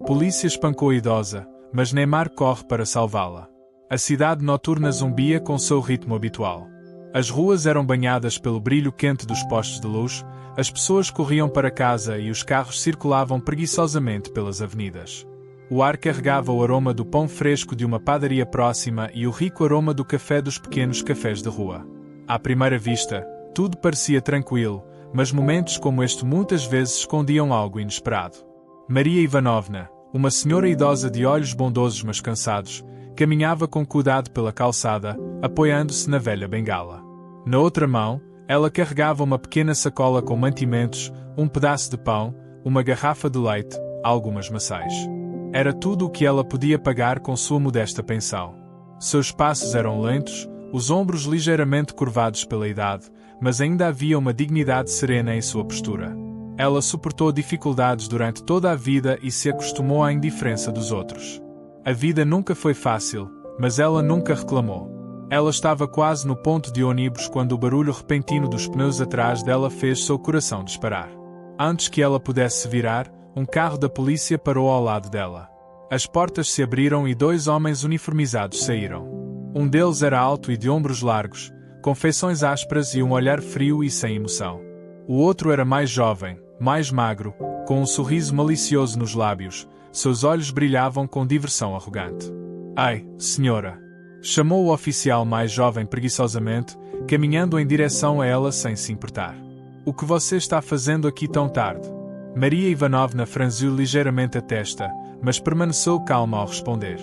Polícia espancou a idosa, mas Neymar corre para salvá-la. A cidade noturna zumbia com seu ritmo habitual. As ruas eram banhadas pelo brilho quente dos postes de luz, as pessoas corriam para casa e os carros circulavam preguiçosamente pelas avenidas. O ar carregava o aroma do pão fresco de uma padaria próxima e o rico aroma do café dos pequenos cafés de rua. À primeira vista, tudo parecia tranquilo, mas momentos como este muitas vezes escondiam algo inesperado. Maria Ivanovna, uma senhora idosa de olhos bondosos mas cansados, caminhava com cuidado pela calçada, apoiando-se na velha bengala. Na outra mão, ela carregava uma pequena sacola com mantimentos, um pedaço de pão, uma garrafa de leite, algumas maçãs. Era tudo o que ela podia pagar com sua modesta pensão. Seus passos eram lentos, os ombros ligeiramente curvados pela idade, mas ainda havia uma dignidade serena em sua postura. Ela suportou dificuldades durante toda a vida e se acostumou à indiferença dos outros. A vida nunca foi fácil, mas ela nunca reclamou. Ela estava quase no ponto de ônibus quando o barulho repentino dos pneus atrás dela fez seu coração disparar. Antes que ela pudesse se virar, um carro da polícia parou ao lado dela. As portas se abriram e dois homens uniformizados saíram. Um deles era alto e de ombros largos, com feições ásperas e um olhar frio e sem emoção. O outro era mais jovem, mais magro, com um sorriso malicioso nos lábios. Seus olhos brilhavam com diversão arrogante. "Ai, senhora!" chamou o oficial mais jovem preguiçosamente, caminhando em direção a ela sem se importar. "O que você está fazendo aqui tão tarde?" Maria Ivanovna franziu ligeiramente a testa, mas permaneceu calma ao responder.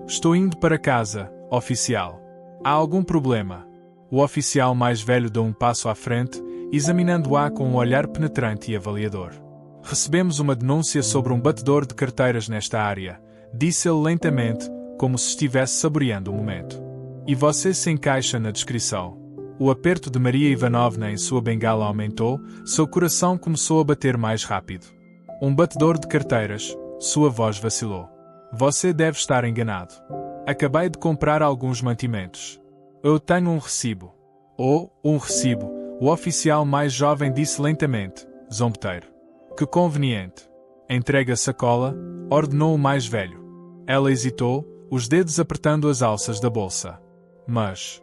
"Estou indo para casa, oficial." "Há algum problema?" O oficial mais velho deu um passo à frente, examinando-a com um olhar penetrante e avaliador. "Recebemos uma denúncia sobre um batedor de carteiras nesta área", disse ele lentamente, como se estivesse saboreando o momento. "E você se encaixa na descrição." O aperto de Maria Ivanovna em sua bengala aumentou, seu coração começou a bater mais rápido. "Um batedor de carteiras", sua voz vacilou. "Você deve estar enganado. Acabei de comprar alguns mantimentos. Eu tenho um recibo." "Oh, um recibo", o oficial mais jovem disse lentamente, zombeteiro. "Que conveniente." "Entregue a sacola", ordenou o mais velho. Ela hesitou, os dedos apertando as alças da bolsa. "Mas...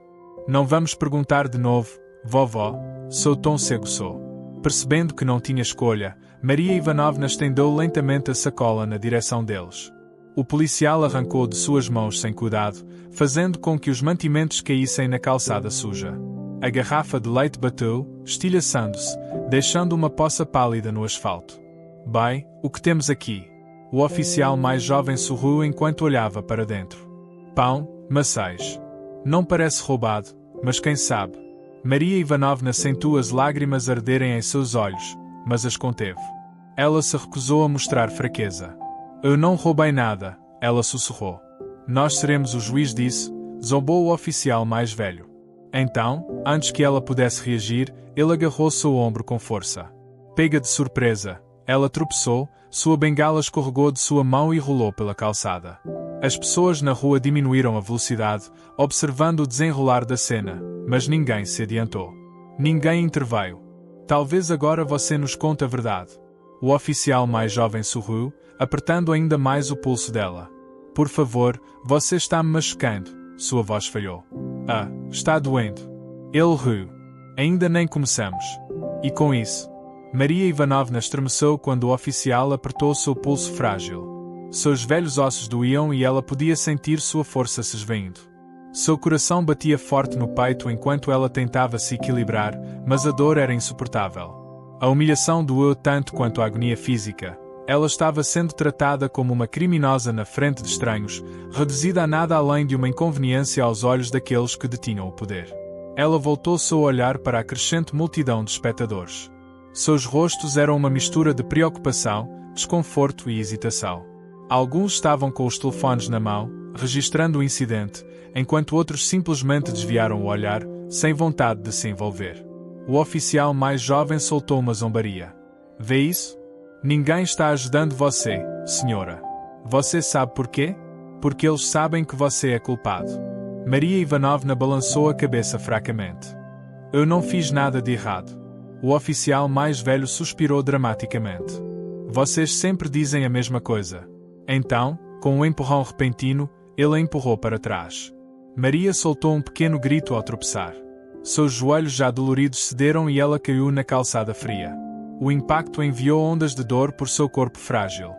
não vamos perguntar de novo, vovó", seu tom se aguçou. Percebendo que não tinha escolha, Maria Ivanovna estendeu lentamente a sacola na direção deles. O policial arrancou de suas mãos sem cuidado, fazendo com que os mantimentos caíssem na calçada suja. A garrafa de leite bateu, estilhaçando-se, deixando uma poça pálida no asfalto. "Bem, o que temos aqui?" O oficial mais jovem sorriu enquanto olhava para dentro. "Pão, maçãs. Não parece roubado, mas quem sabe?" Maria Ivanovna sentiu as lágrimas arderem em seus olhos, mas as conteve. Ela se recusou a mostrar fraqueza. "Eu não roubei nada", ela sussurrou. "Nós seremos o juiz disso", zombou o oficial mais velho. Então, antes que ela pudesse reagir, ele agarrou seu ombro com força. Pega de surpresa, ela tropeçou, sua bengala escorregou de sua mão e rolou pela calçada. As pessoas na rua diminuíram a velocidade, observando o desenrolar da cena, mas ninguém se adiantou. Ninguém interveio. "Talvez agora você nos conte a verdade." O oficial mais jovem sorriu, apertando ainda mais o pulso dela. "Por favor, você está me machucando", sua voz falhou. "Ah, está doendo." Ele riu. "Ainda nem começamos." E com isso, Maria Ivanovna estremeceu quando o oficial apertou seu pulso frágil. Seus velhos ossos doíam e ela podia sentir sua força se esvaindo. Seu coração batia forte no peito enquanto ela tentava se equilibrar, mas a dor era insuportável. A humilhação doeu tanto quanto a agonia física. Ela estava sendo tratada como uma criminosa na frente de estranhos, reduzida a nada além de uma inconveniência aos olhos daqueles que detinham o poder. Ela voltou seu olhar para a crescente multidão de espectadores. Seus rostos eram uma mistura de preocupação, desconforto e hesitação. Alguns estavam com os telefones na mão, registrando o incidente, enquanto outros simplesmente desviaram o olhar, sem vontade de se envolver. O oficial mais jovem soltou uma zombaria. "Vê isso? Ninguém está ajudando você, senhora. Você sabe porquê? Porque eles sabem que você é culpado." Maria Ivanovna balançou a cabeça fracamente. "Eu não fiz nada de errado." O oficial mais velho suspirou dramaticamente. "Vocês sempre dizem a mesma coisa. Então, com um empurrão repentino, ele a empurrou para trás. Maria soltou um pequeno grito ao tropeçar. Seus joelhos já doloridos cederam e ela caiu na calçada fria. O impacto enviou ondas de dor por seu corpo frágil.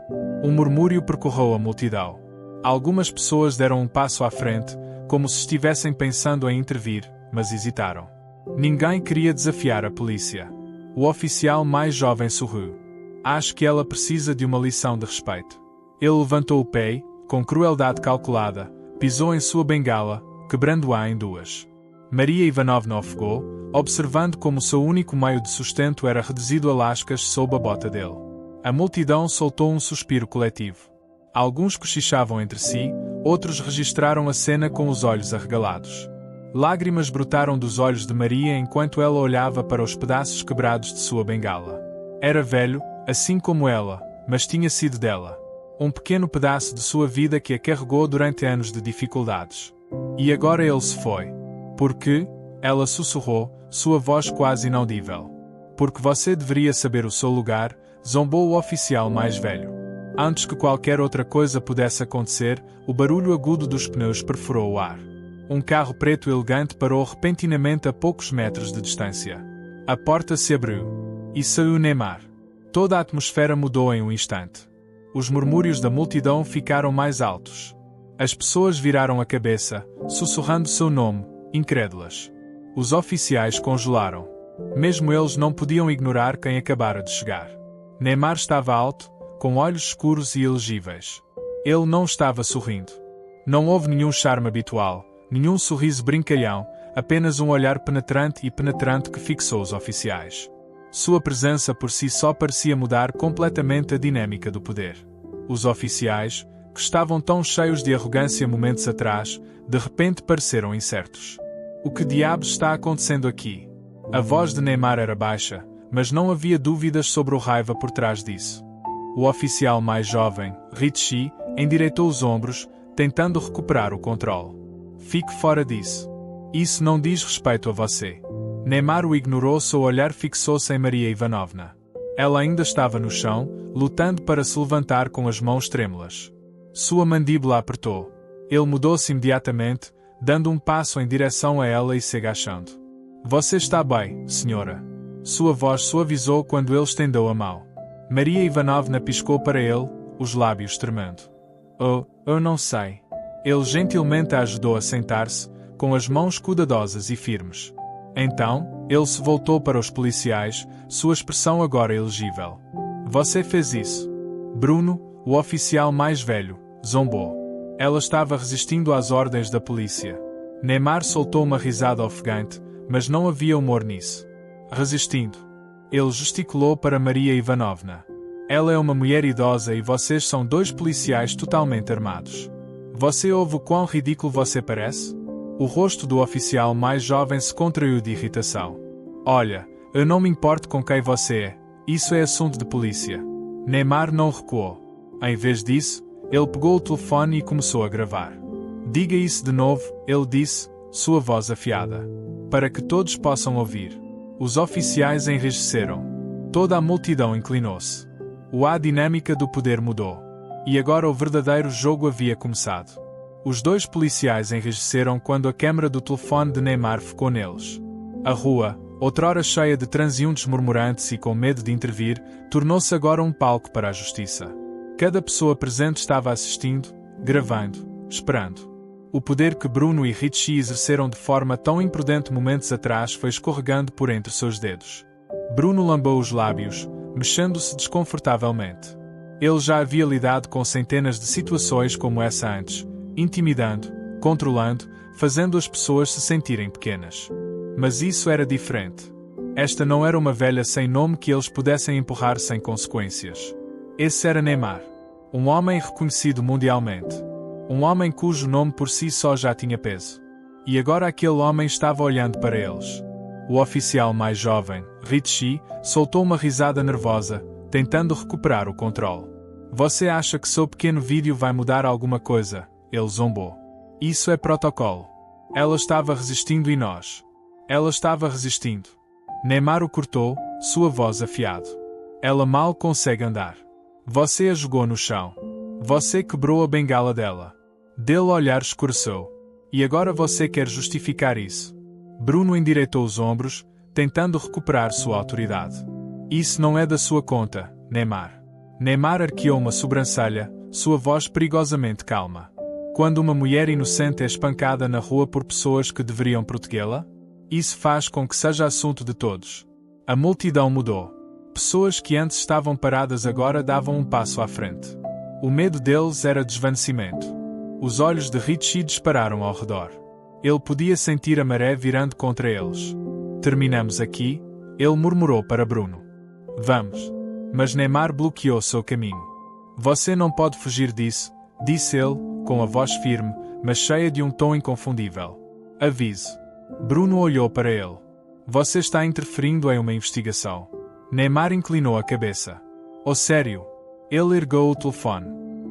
Um murmúrio percorreu a multidão. Algumas pessoas deram um passo à frente, como se estivessem pensando em intervir, mas hesitaram. Ninguém queria desafiar a polícia. O oficial mais jovem sorriu. Acho que ela precisa de uma lição de respeito. Ele levantou o pé e, com crueldade calculada, pisou em sua bengala, quebrando-a em duas. Maria Ivanovna ofegou, observando como seu único meio de sustento era reduzido a lascas sob a bota dele. A multidão soltou um suspiro coletivo. Alguns cochichavam entre si, outros registraram a cena com os olhos arregalados. Lágrimas brotaram dos olhos de Maria enquanto ela olhava para os pedaços quebrados de sua bengala. Era velho, assim como ela, mas tinha sido dela. Um pequeno pedaço de sua vida que a carregou durante anos de dificuldades. E agora ele se foi. Porque, ela sussurrou, sua voz quase inaudível. Porque você deveria saber o seu lugar, zombou o oficial mais velho. Antes que qualquer outra coisa pudesse acontecer, o barulho agudo dos pneus perfurou o ar. Um carro preto elegante parou repentinamente a poucos metros de distância. A porta se abriu. E saiu Neymar. Toda a atmosfera mudou em um instante. Os murmúrios da multidão ficaram mais altos. As pessoas viraram a cabeça, sussurrando seu nome, incrédulas. Os oficiais congelaram. Mesmo eles não podiam ignorar quem acabara de chegar. Neymar estava alto, com olhos escuros e elegíveis. Ele não estava sorrindo. Não houve nenhum charme habitual, nenhum sorriso brincalhão, apenas um olhar penetrante que fixou os oficiais. Sua presença por si só parecia mudar completamente a dinâmica do poder. Os oficiais, que estavam tão cheios de arrogância momentos atrás, de repente pareceram incertos. O que diabos está acontecendo aqui? A voz de Neymar era baixa, mas não havia dúvidas sobre o raiva por trás disso. O oficial mais jovem, Ritchie, endireitou os ombros, tentando recuperar o controle. Fique fora disso. Isso não diz respeito a você. Neymar o ignorou, seu olhar fixou-se em Maria Ivanovna. Ela ainda estava no chão, lutando para se levantar com as mãos trêmulas. Sua mandíbula apertou. Ele mudou-se imediatamente, dando um passo em direção a ela e se agachando. Você está bem, senhora? Sua voz suavizou quando ele estendeu a mão. Maria Ivanovna piscou para ele, os lábios tremendo. Oh, eu não sei. Ele gentilmente a ajudou a sentar-se, com as mãos cuidadosas e firmes. Então, ele se voltou para os policiais, sua expressão agora elegível. Você fez isso. Bruno, o oficial mais velho, zombou. Ela estava resistindo às ordens da polícia. Neymar soltou uma risada ofegante, mas não havia humor nisso. Resistindo. Ele gesticulou para Maria Ivanovna. Ela é uma mulher idosa e vocês são dois policiais totalmente armados. Você ouve o quão ridículo você parece? O rosto do oficial mais jovem se contraiu de irritação. Olha, eu não me importo com quem você é. Isso é assunto de polícia. Neymar não recuou. Em vez disso, ele pegou o telefone e começou a gravar. Diga isso de novo, ele disse, sua voz afiada. Para que todos possam ouvir. Os oficiais enrijeceram. Toda a multidão inclinou-se. A dinâmica do poder mudou. E agora o verdadeiro jogo havia começado. Os dois policiais enrijeceram quando a câmara do telefone de Neymar focou neles. A rua, outrora cheia de transeuntes murmurantes e com medo de intervir, tornou-se agora um palco para a justiça. Cada pessoa presente estava assistindo, gravando, esperando. O poder que Bruno e Ritchie exerceram de forma tão imprudente momentos atrás foi escorregando por entre seus dedos. Bruno lambeu os lábios, mexendo-se desconfortavelmente. Ele já havia lidado com centenas de situações como essa antes, intimidando, controlando, fazendo as pessoas se sentirem pequenas. Mas isso era diferente. Esta não era uma velha sem nome que eles pudessem empurrar sem consequências. Esse era Neymar. Um homem reconhecido mundialmente. Um homem cujo nome por si só já tinha peso. E agora aquele homem estava olhando para eles. O oficial mais jovem, Ritchie, soltou uma risada nervosa, tentando recuperar o controle. Você acha que seu pequeno vídeo vai mudar alguma coisa? Ele zombou. Isso é protocolo. Ela estava resistindo e nós. Ela estava resistindo. Neymar o cortou, sua voz afiada. Ela mal consegue andar. Você a jogou no chão. Você quebrou a bengala dela. Dele olhar escureceu. E agora você quer justificar isso? Bruno endireitou os ombros, tentando recuperar sua autoridade. Isso não é da sua conta, Neymar. Neymar arqueou uma sobrancelha, sua voz perigosamente calma. Quando uma mulher inocente é espancada na rua por pessoas que deveriam protegê-la, isso faz com que seja assunto de todos. A multidão mudou. Pessoas que antes estavam paradas agora davam um passo à frente. O medo deles era desvanecimento. Os olhos de Richie dispararam ao redor. Ele podia sentir a maré virando contra eles. Terminamos aqui, ele murmurou para Bruno. Vamos. Mas Neymar bloqueou seu caminho. Você não pode fugir disso, disse ele, com a voz firme, mas cheia de um tom inconfundível. Aviso. Bruno olhou para ele. Você está interferindo em uma investigação. Neymar inclinou a cabeça. Oh, sério? Ele ergueu o telefone.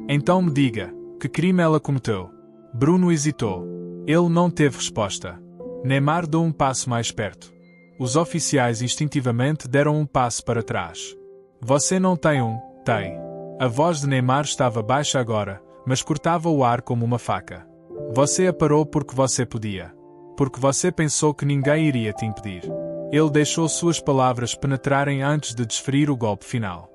Então me diga, que crime ela cometeu? Bruno hesitou. Ele não teve resposta. Neymar deu um passo mais perto. Os oficiais instintivamente deram um passo para trás. Você não tem tem. A voz de Neymar estava baixa agora, mas cortava o ar como uma faca. Você a parou porque você podia. Porque você pensou que ninguém iria te impedir. Ele deixou suas palavras penetrarem antes de desferir o golpe final.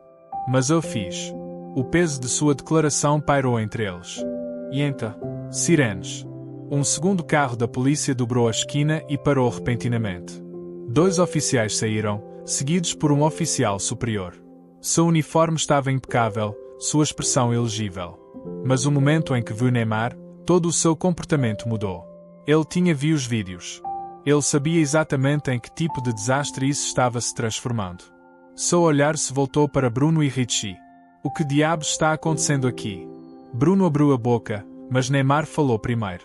Mas eu fiz. O peso de sua declaração pairou entre eles. E então, sirenes. Um segundo carro da polícia dobrou a esquina e parou repentinamente. 2 oficiais saíram, seguidos por um oficial superior. Seu uniforme estava impecável, sua expressão elegível. Mas o momento em que viu Neymar, todo o seu comportamento mudou. Ele tinha visto os vídeos. Ele sabia exatamente em que tipo de desastre isso estava se transformando. Seu olhar se voltou para Bruno e Richie. O que diabos está acontecendo aqui? Bruno abriu a boca, mas Neymar falou primeiro.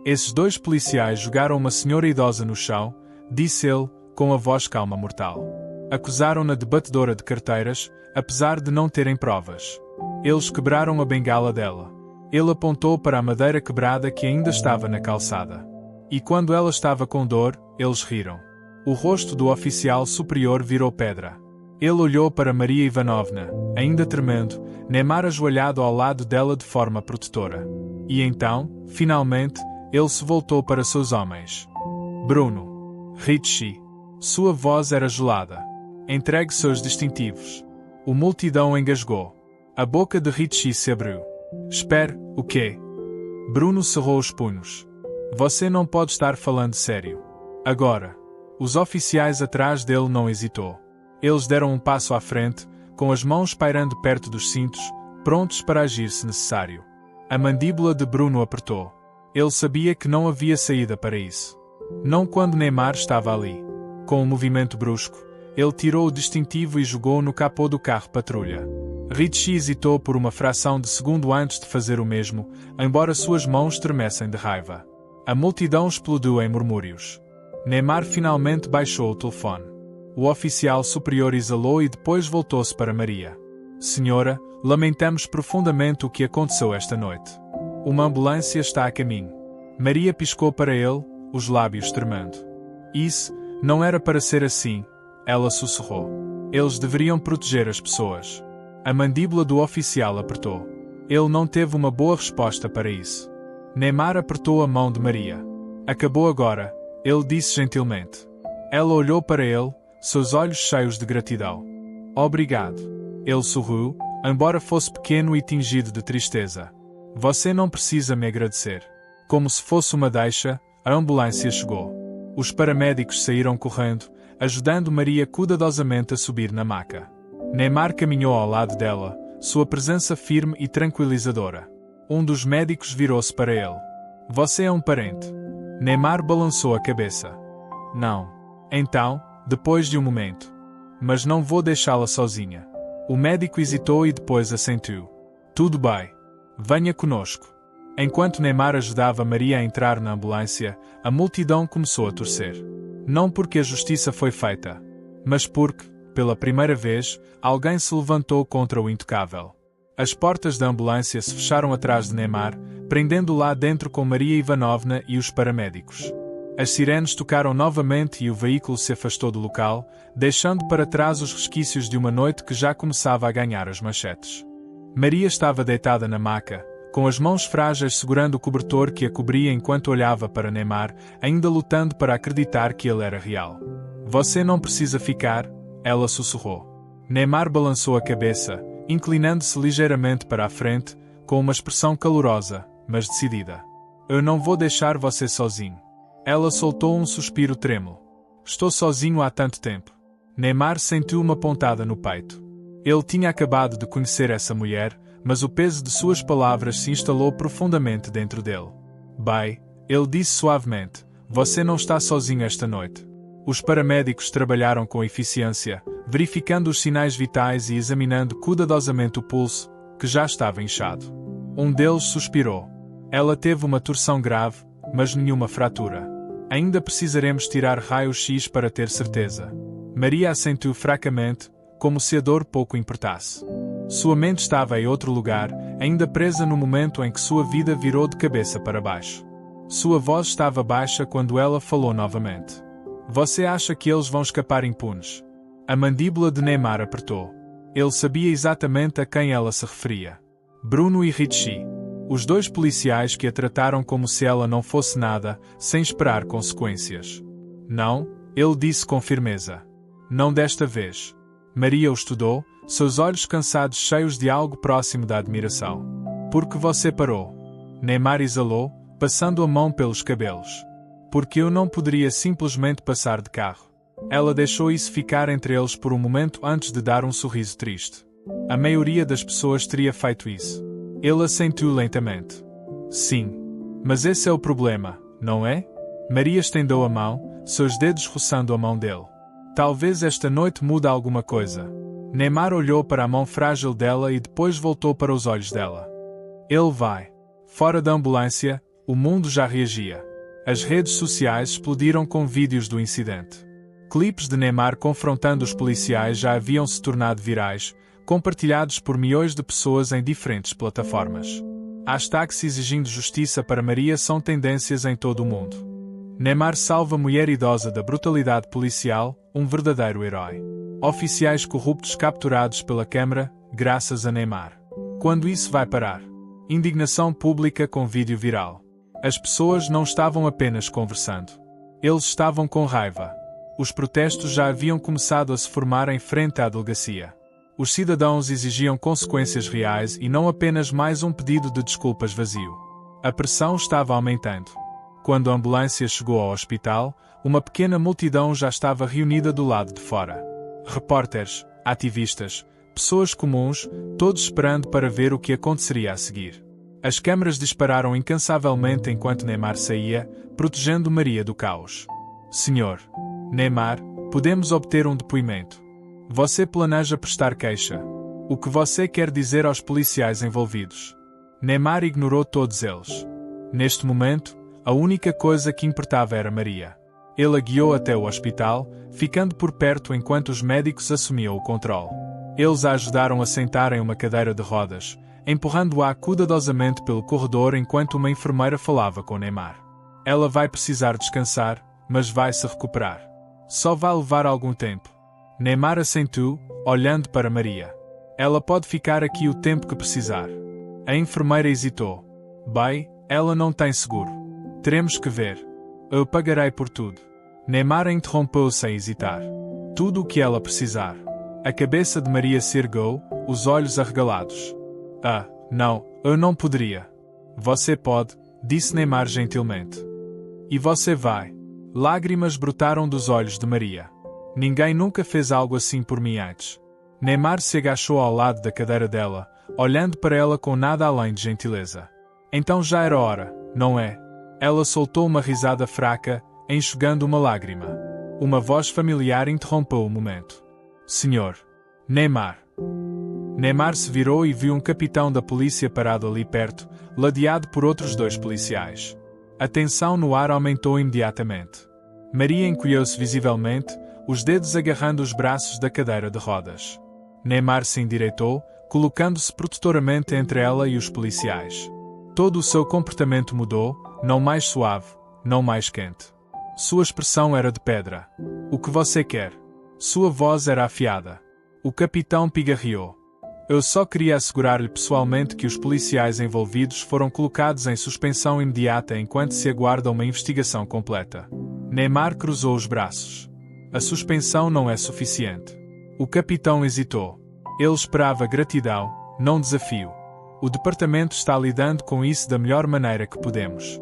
Esses 2 policiais jogaram uma senhora idosa no chão, disse ele, com a voz calma mortal. Acusaram-na de batedora de carteiras, apesar de não terem provas. Eles quebraram a bengala dela. Ele apontou para a madeira quebrada que ainda estava na calçada. E quando ela estava com dor, eles riram. O rosto do oficial superior virou pedra. Ele olhou para Maria Ivanovna, ainda tremendo, Neymar ajoelhado ao lado dela de forma protetora. E então, finalmente, ele se voltou para seus homens. Bruno. Richie. Sua voz era gelada. Entregue seus distintivos. O multidão engasgou. A boca de Richie se abriu. Espere, o quê? Bruno cerrou os punhos. Você não pode estar falando sério. Agora. Os oficiais atrás dele não hesitou. Eles deram um passo à frente, com as mãos pairando perto dos cintos, prontos para agir se necessário. A mandíbula de Bruno apertou. Ele sabia que não havia saída para isso. Não quando Neymar estava ali. Com um movimento brusco, ele tirou o distintivo e jogou no capô do carro patrulha. Richie hesitou por uma fração de segundo antes de fazer o mesmo, embora suas mãos tremessem de raiva. A multidão explodiu em murmúrios. Neymar finalmente baixou o telefone. O oficial superior exalou e depois voltou-se para Maria. Senhora, lamentamos profundamente o que aconteceu esta noite. Uma ambulância está a caminho. Maria piscou para ele, os lábios tremendo. Isso não era para ser assim, ela sussurrou. Eles deveriam proteger as pessoas. A mandíbula do oficial apertou. Ele não teve uma boa resposta para isso. Neymar apertou a mão de Maria. Acabou agora, ele disse gentilmente. Ela olhou para ele, seus olhos cheios de gratidão. Obrigado. Ele sorriu, embora fosse pequeno e tingido de tristeza. Você não precisa me agradecer. Como se fosse uma deixa, a ambulância chegou. Os paramédicos saíram correndo, ajudando Maria cuidadosamente a subir na maca. Neymar caminhou ao lado dela, sua presença firme e tranquilizadora. Um dos médicos virou-se para ele. Você é um parente. Neymar balançou a cabeça. Não. Então, depois de um momento. Mas não vou deixá-la sozinha. O médico hesitou e depois assentiu. Tudo bem. Venha conosco. Enquanto Neymar ajudava Maria a entrar na ambulância, a multidão começou a torcer. Não porque a justiça foi feita, mas porque, pela primeira vez, alguém se levantou contra o intocável. As portas da ambulância se fecharam atrás de Neymar, prendendo-o lá dentro com Maria Ivanovna e os paramédicos. As sirenes tocaram novamente e o veículo se afastou do local, deixando para trás os resquícios de uma noite que já começava a ganhar as manchetes. Maria estava deitada na maca, com as mãos frágeis segurando o cobertor que a cobria enquanto olhava para Neymar, ainda lutando para acreditar que ele era real. Você não precisa ficar, ela sussurrou. Neymar balançou a cabeça, inclinando-se ligeiramente para a frente, com uma expressão calorosa, mas decidida. Eu não vou deixar você sozinho. Ela soltou um suspiro trêmulo. Estou sozinho há tanto tempo. Neymar sentiu uma pontada no peito. Ele tinha acabado de conhecer essa mulher, mas o peso de suas palavras se instalou profundamente dentro dele. Bem, ele disse suavemente, você não está sozinho esta noite. Os paramédicos trabalharam com eficiência, verificando os sinais vitais e examinando cuidadosamente o pulso, que já estava inchado. Um deles suspirou. Ela teve uma torção grave, mas nenhuma fratura. Ainda precisaremos tirar raio-x para ter certeza. Maria assentiu fracamente, como se a dor pouco importasse. Sua mente estava em outro lugar, ainda presa no momento em que sua vida virou de cabeça para baixo. Sua voz estava baixa quando ela falou novamente. Você acha que eles vão escapar impunes? A mandíbula de Neymar apertou. Ele sabia exatamente a quem ela se referia. Bruno e Richie. Os dois policiais que a trataram como se ela não fosse nada, sem esperar consequências. Não, ele disse com firmeza. Não desta vez. Maria o estudou, seus olhos cansados cheios de algo próximo da admiração. Por que você parou? Neymar exalou, passando a mão pelos cabelos. Porque eu não poderia simplesmente passar de carro. Ela deixou isso ficar entre eles por um momento antes de dar um sorriso triste. A maioria das pessoas teria feito isso. Ele assentiu lentamente. Sim. Mas esse é o problema, não é? Maria estendeu a mão, seus dedos roçando a mão dele. Talvez esta noite mude alguma coisa. Neymar olhou para a mão frágil dela e depois voltou para os olhos dela. Ele vai. Fora da ambulância, o mundo já reagia. As redes sociais explodiram com vídeos do incidente. Clipes de Neymar confrontando os policiais já haviam se tornado virais, compartilhados por milhões de pessoas em diferentes plataformas. Hashtags exigindo justiça para Maria são tendências em todo o mundo. Neymar salva mulher idosa da brutalidade policial, um verdadeiro herói. Oficiais corruptos capturados pela Câmara, graças a Neymar. Quando isso vai parar? Indignação pública com vídeo viral. As pessoas não estavam apenas conversando. Eles estavam com raiva. Os protestos já haviam começado a se formar em frente à delegacia. Os cidadãos exigiam consequências reais e não apenas mais um pedido de desculpas vazio. A pressão estava aumentando. Quando a ambulância chegou ao hospital, uma pequena multidão já estava reunida do lado de fora. Repórteres, ativistas, pessoas comuns, todos esperando para ver o que aconteceria a seguir. As câmaras dispararam incansavelmente enquanto Neymar saía, protegendo Maria do caos. Senhor Neymar, podemos obter um depoimento. Você planeja prestar queixa. O que você quer dizer aos policiais envolvidos? Neymar ignorou todos eles. Neste momento, a única coisa que importava era Maria. Ele a guiou até o hospital, ficando por perto enquanto os médicos assumiam o controle. Eles a ajudaram a sentar em uma cadeira de rodas, empurrando-a cuidadosamente pelo corredor enquanto uma enfermeira falava com Neymar. Ela vai precisar descansar, mas vai se recuperar. Só vai levar algum tempo. Neymar assentiu, olhando para Maria. Ela pode ficar aqui o tempo que precisar. A enfermeira hesitou. Bem, ela não tem seguro. Teremos que ver. Eu pagarei por tudo. Neymar interrompeu sem hesitar. Tudo o que ela precisar. A cabeça de Maria se ergueu, os olhos arregalados. Ah, não, eu não poderia. Você pode, disse Neymar gentilmente. E você vai. Lágrimas brotaram dos olhos de Maria. Ninguém nunca fez algo assim por mim antes. Neymar se agachou ao lado da cadeira dela, olhando para ela com nada além de gentileza. Então já era hora, não é? Ela soltou uma risada fraca, enxugando uma lágrima. Uma voz familiar interrompeu o momento. Senhor Neymar. Neymar se virou e viu um capitão da polícia parado ali perto, ladeado por outros dois policiais. A tensão no ar aumentou imediatamente. Maria encolheu-se visivelmente, os dedos agarrando os braços da cadeira de rodas. Neymar se endireitou, colocando-se protetoramente entre ela e os policiais. Todo o seu comportamento mudou, não mais suave, não mais quente. Sua expressão era de pedra. O que você quer? Sua voz era afiada. O capitão pigarreou. Eu só queria assegurar-lhe pessoalmente que os policiais envolvidos foram colocados em suspensão imediata enquanto se aguarda uma investigação completa. Neymar cruzou os braços. A suspensão não é suficiente. O capitão hesitou. Ele esperava gratidão, não desafio. O departamento está lidando com isso da melhor maneira que podemos.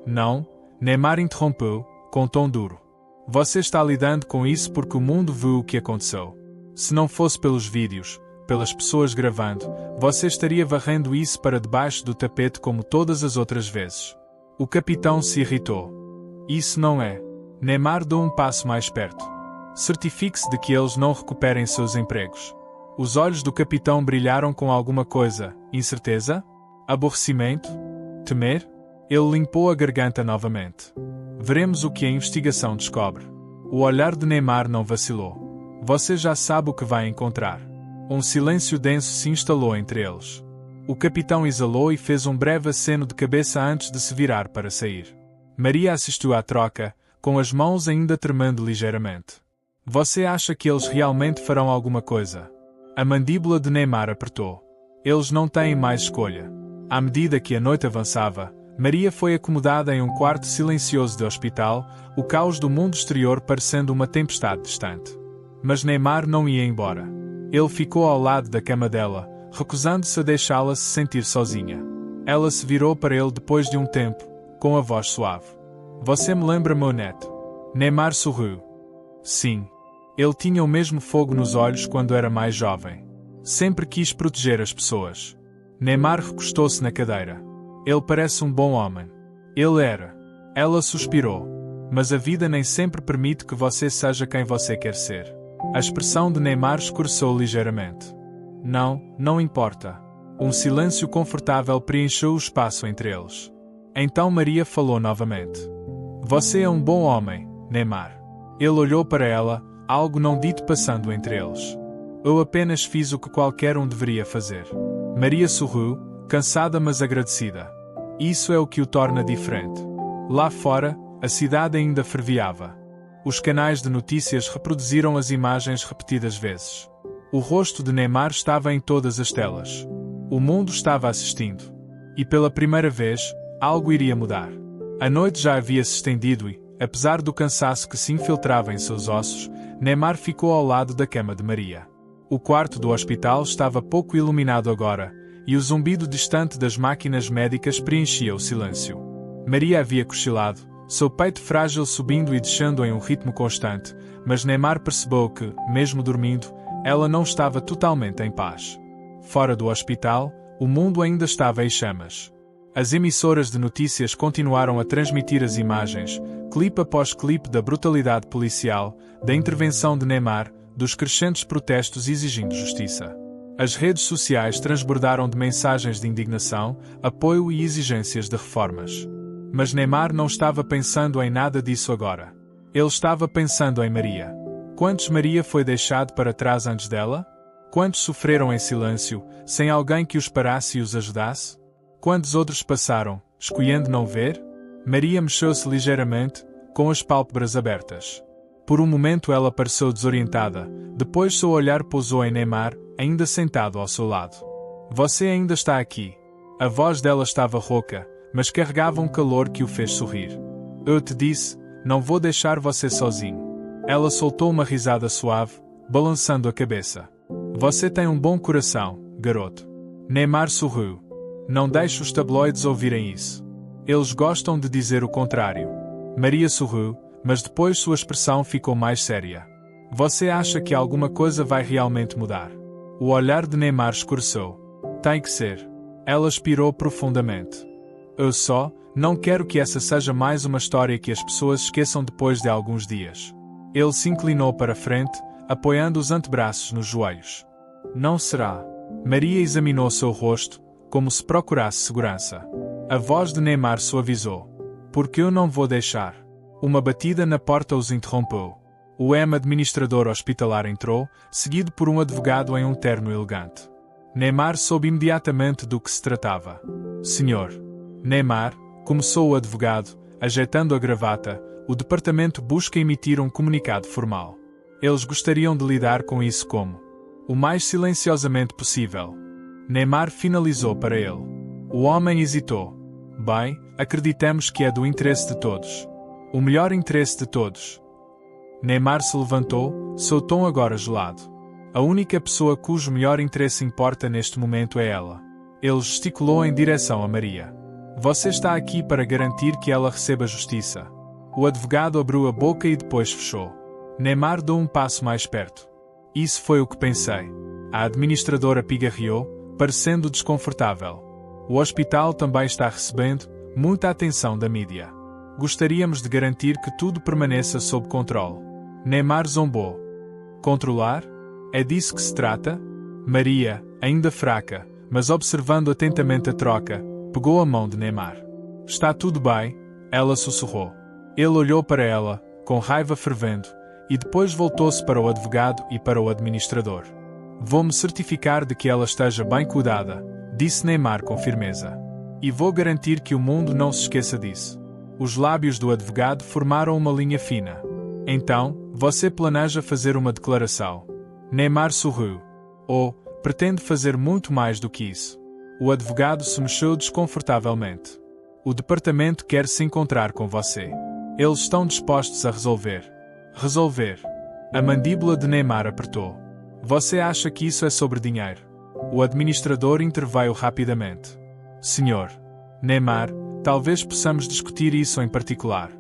Não, Neymar interrompeu, com tom duro. Você está lidando com isso porque o mundo viu o que aconteceu. Se não fosse pelos vídeos, pelas pessoas gravando, você estaria varrendo isso para debaixo do tapete como todas as outras vezes. O capitão se irritou. Isso não é. Neymar deu um passo mais perto. Certifique-se de que eles não recuperem seus empregos. Os olhos do capitão brilharam com alguma coisa. Incerteza? Aborrecimento? Temer? Ele limpou a garganta novamente. Veremos o que a investigação descobre. O olhar de Neymar não vacilou. Você já sabe o que vai encontrar. Um silêncio denso se instalou entre eles. O capitão exalou e fez um breve aceno de cabeça antes de se virar para sair. Maria assistiu à troca, com as mãos ainda tremendo ligeiramente. Você acha que eles realmente farão alguma coisa? A mandíbula de Neymar apertou. Eles não têm mais escolha. À medida que a noite avançava, Maria foi acomodada em um quarto silencioso de hospital, o caos do mundo exterior parecendo uma tempestade distante. Mas Neymar não ia embora. Ele ficou ao lado da cama dela, recusando-se a deixá-la se sentir sozinha. Ela se virou para ele depois de um tempo, com a voz suave. Você me lembra meu neto? Neymar sorriu. Sim. Ele tinha o mesmo fogo nos olhos quando era mais jovem. Sempre quis proteger as pessoas. Neymar recostou-se na cadeira. Ele parece um bom homem. Ele era. Ela suspirou. Mas a vida nem sempre permite que você seja quem você quer ser. A expressão de Neymar escureceu ligeiramente. Não, não importa. Um silêncio confortável preencheu o espaço entre eles. Então Maria falou novamente. Você é um bom homem, Neymar. Ele olhou para ela, algo não dito passando entre eles. Eu apenas fiz o que qualquer um deveria fazer. Maria sorriu, cansada mas agradecida. Isso é o que o torna diferente. Lá fora, a cidade ainda fervilhava. Os canais de notícias reproduziram as imagens repetidas vezes. O rosto de Neymar estava em todas as telas. O mundo estava assistindo. E pela primeira vez, algo iria mudar. A noite já havia se estendido e, apesar do cansaço que se infiltrava em seus ossos, Neymar ficou ao lado da cama de Maria. O quarto do hospital estava pouco iluminado agora, e o zumbido distante das máquinas médicas preenchia o silêncio. Maria havia cochilado, seu peito frágil subindo e descendo em um ritmo constante, mas Neymar percebeu que, mesmo dormindo, ela não estava totalmente em paz. Fora do hospital, o mundo ainda estava em chamas. As emissoras de notícias continuaram a transmitir as imagens, clipe após clipe da brutalidade policial, da intervenção de Neymar, dos crescentes protestos exigindo justiça. As redes sociais transbordaram de mensagens de indignação, apoio e exigências de reformas. Mas Neymar não estava pensando em nada disso agora. Ele estava pensando em Maria. Quantos Maria foi deixado para trás antes dela? Quantos sofreram em silêncio, sem alguém que os parasse e os ajudasse? Quantos outros passaram, escolhendo não ver? Maria mexeu-se ligeiramente, com as pálpebras abertas. Por um momento ela pareceu desorientada, depois seu olhar pousou em Neymar, ainda sentado ao seu lado. Você ainda está aqui. A voz dela estava rouca, mas carregava um calor que o fez sorrir. Eu te disse, não vou deixar você sozinho. Ela soltou uma risada suave, balançando a cabeça. Você tem um bom coração, garoto. Neymar sorriu. Não deixe os tabloides ouvirem isso. Eles gostam de dizer o contrário. Maria sorriu, mas depois sua expressão ficou mais séria. Você acha que alguma coisa vai realmente mudar? O olhar de Neymar escureceu. Tem que ser. Ela expirou profundamente. Eu só não quero que essa seja mais uma história que as pessoas esqueçam depois de alguns dias. Ele se inclinou para frente, apoiando os antebraços nos joelhos. Não será. Maria examinou seu rosto, como se procurasse segurança. A voz de Neymar suavizou. Porque eu não vou deixar. Uma batida na porta os interrompeu. O administrador hospitalar entrou, seguido por um advogado em um terno elegante. Neymar soube imediatamente do que se tratava. Senhor Neymar, começou o advogado, ajeitando a gravata, o departamento busca emitir um comunicado formal. Eles gostariam de lidar com isso como? O mais silenciosamente possível. Neymar finalizou para ele. O homem hesitou. Bem, acreditamos que é do interesse de todos. O melhor interesse de todos. Neymar se levantou, seu tom agora gelado. A única pessoa cujo melhor interesse importa neste momento é ela. Ele gesticulou em direção a Maria. Você está aqui para garantir que ela receba justiça. O advogado abriu a boca e depois fechou. Neymar deu um passo mais perto. Isso foi o que pensei. A administradora pigarreou, parecendo desconfortável. O hospital também está recebendo muita atenção da mídia. Gostaríamos de garantir que tudo permaneça sob controle. Neymar zombou. Controlar? É disso que se trata? Maria, ainda fraca, mas observando atentamente a troca, pegou a mão de Neymar. Está tudo bem? Ela sussurrou. Ele olhou para ela, com raiva fervendo, e depois voltou-se para o advogado e para o administrador. Vou-me certificar de que ela esteja bem cuidada, disse Neymar com firmeza. E vou garantir que o mundo não se esqueça disso. Os lábios do advogado formaram uma linha fina. Então, você planeja fazer uma declaração. Neymar sorriu. Oh, pretende fazer muito mais do que isso. O advogado se mexeu desconfortavelmente. O departamento quer se encontrar com você. Eles estão dispostos a resolver. Resolver. A mandíbula de Neymar apertou. Você acha que isso é sobre dinheiro? O administrador interveio rapidamente. Senhor Neymar, talvez possamos discutir isso em particular.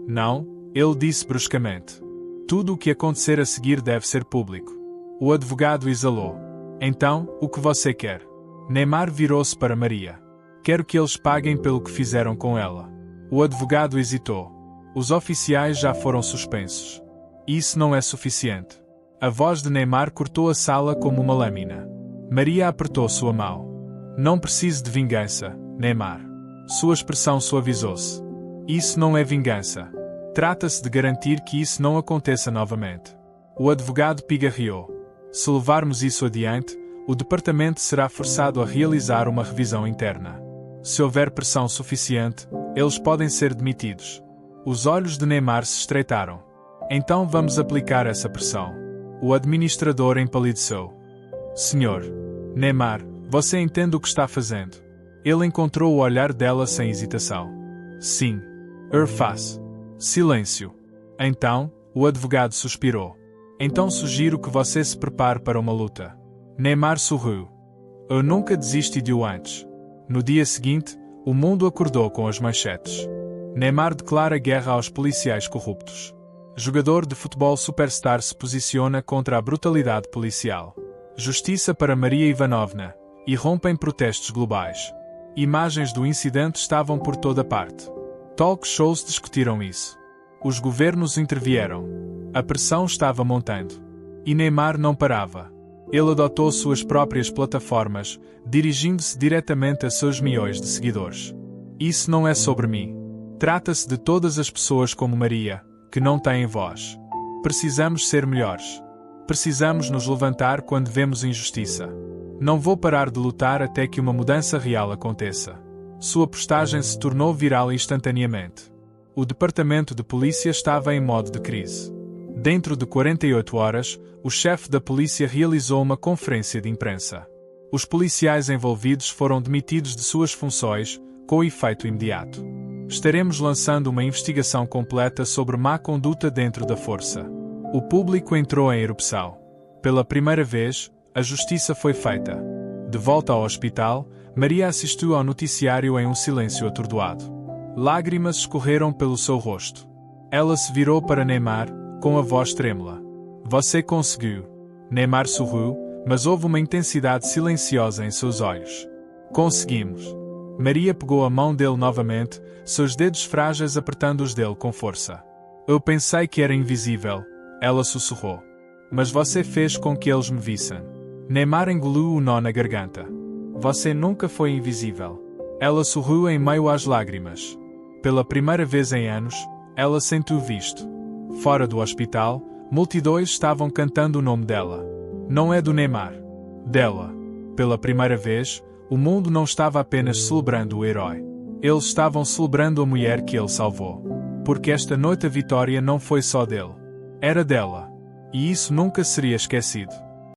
Não, ele disse bruscamente. Tudo o que acontecer a seguir deve ser público. O advogado exalou. Então, o que você quer? Neymar virou-se para Maria. Quero que eles paguem pelo que fizeram com ela. O advogado hesitou. Os oficiais já foram suspensos. Isso não é suficiente. A voz de Neymar cortou a sala como uma lâmina. Maria apertou sua mão. Não preciso de vingança, Neymar. Sua expressão suavizou-se. Isso não é vingança. Trata-se de garantir que isso não aconteça novamente. O advogado pigarreou. Se levarmos isso adiante, o departamento será forçado a realizar uma revisão interna. Se houver pressão suficiente, eles podem ser demitidos. Os olhos de Neymar se estreitaram. Então vamos aplicar essa pressão. O administrador empalideceu. Senhor Neymar, você entende o que está fazendo? Ele encontrou o olhar dela sem hesitação. Sim. Faz. Silêncio. Então, o advogado suspirou. Então sugiro que você se prepare para uma luta. Neymar sorriu. Eu nunca desisti de o antes. No dia seguinte, o mundo acordou com as manchetes. Neymar declara guerra aos policiais corruptos. Jogador de futebol superstar se posiciona contra a brutalidade policial. Justiça para Maria Ivanovna. Irrompem protestos globais. Imagens do incidente estavam por toda parte. Talk shows discutiram isso. Os governos intervieram. A pressão estava montando. E Neymar não parava. Ele adotou suas próprias plataformas, dirigindo-se diretamente a seus milhões de seguidores. Isso não é sobre mim. Trata-se de todas as pessoas como Maria, que não têm voz. Precisamos ser melhores. Precisamos nos levantar quando vemos injustiça. Não vou parar de lutar até que uma mudança real aconteça. Sua postagem se tornou viral instantaneamente. O departamento de polícia estava em modo de crise. Dentro de 48 horas, o chefe da polícia realizou uma conferência de imprensa. Os policiais envolvidos foram demitidos de suas funções, com efeito imediato. Estaremos lançando uma investigação completa sobre má conduta dentro da força. O público entrou em erupção. Pela primeira vez, a justiça foi feita. De volta ao hospital, Maria assistiu ao noticiário em um silêncio atordoado. Lágrimas escorreram pelo seu rosto. Ela se virou para Neymar, com a voz trêmula. Você conseguiu. Neymar sorriu, mas houve uma intensidade silenciosa em seus olhos. Conseguimos. Maria pegou a mão dele novamente, seus dedos frágeis apertando os dele com força. Eu pensei que era invisível, ela sussurrou. Mas você fez com que eles me vissem. Neymar engoliu o nó na garganta. Você nunca foi invisível. Ela sorriu em meio às lágrimas. Pela primeira vez em anos, ela sentiu visto. Fora do hospital, multidões estavam cantando o nome dela. Não é do Neymar. Dela. Pela primeira vez, o mundo não estava apenas celebrando o herói. Eles estavam celebrando a mulher que ele salvou. Porque esta noite a vitória não foi só dele. Era dela. E isso nunca seria esquecido.